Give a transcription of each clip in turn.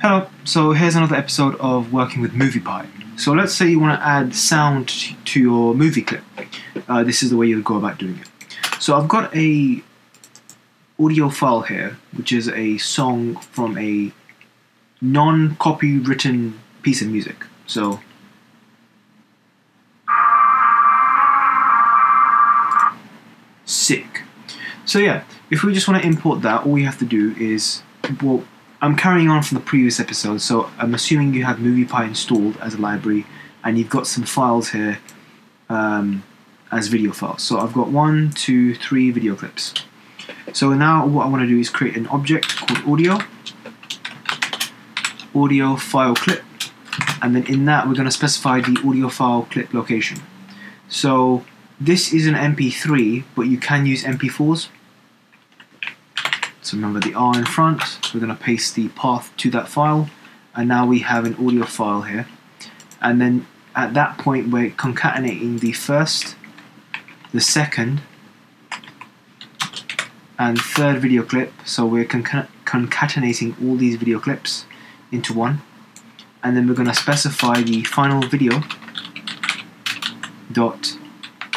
Hello, so here's another episode of working with Moviepy. So let's say you want to add sound to your movie clip. This is the way you would go about doing it. So I've got a audio file here, which is a song from a non-copywritten piece of music. So sick. So yeah, if we just want to import that, all we have to do is, well, I'm carrying on from the previous episode, so I'm assuming you have Moviepy installed as a library and you've got some files here as video files. So I've got 1, 2, 3 video clips. So now what I want to do is create an object called audio file clip, and then in that we're going to specify the audio file clip location. So this is an MP3, but you can use MP4s. So remember the R in front, we're going to paste the path to that file, and now we have an audio file here. And then at that point we're concatenating the first, the second, and third video clip. So we're concatenating all these video clips into one, and then we're going to specify the final video dot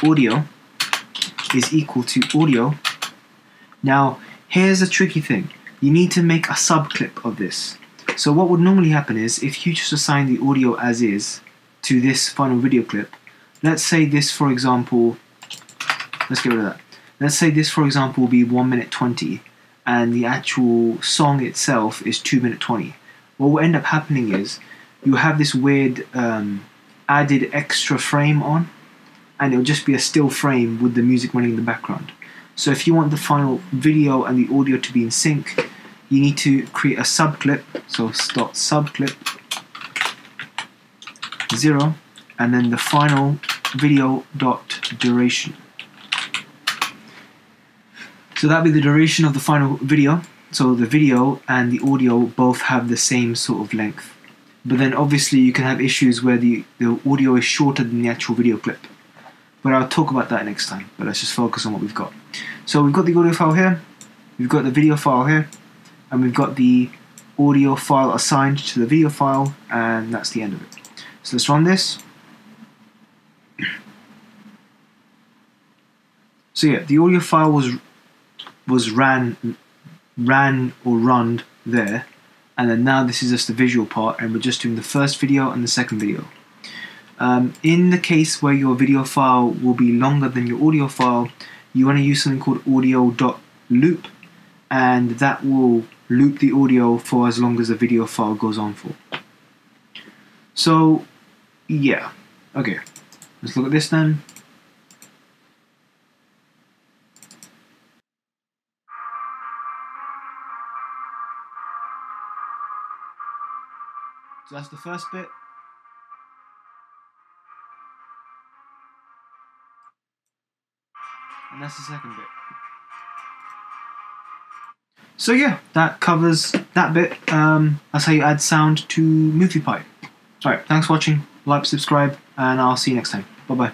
audio is equal to audio. Now here's a tricky thing. You need to make a subclip of this. So what would normally happen is, if you just assign the audio as is to this final video clip, let's say this, for example, let's get rid of that. Let's say this, for example, will be 1 minute 20, and the actual song itself is 2 minute 20. What will end up happening is, you have this weird added extra frame on, and it'll just be a still frame with the music running in the background. So if you want the final video and the audio to be in sync, you need to create a subclip. So dot subclip 0, and then the final video dot duration. So that'll be the duration of the final video. So the video and the audio both have the same sort of length. But then obviously you can have issues where the audio is shorter than the actual video clip. But I'll talk about that next time. But let's just focus on what we've got. So we've got the audio file here, we've got the video file here, and we've got the audio file assigned to the video file, and that's the end of it. So let's run this. So yeah, the audio file was run there, and then now this is just the visual part, and we're just doing the first video and the second video. In the case where your video file will be longer than your audio file, you want to use something called audio.loop, and that will loop the audio for as long as the video file goes on for. So yeah, okay, let's look at this then. So that's the first bit. And that's the second bit. So yeah, that covers that bit. That's how you add sound to Moviepy. Alright, thanks for watching. Like, subscribe, and I'll see you next time. Bye bye.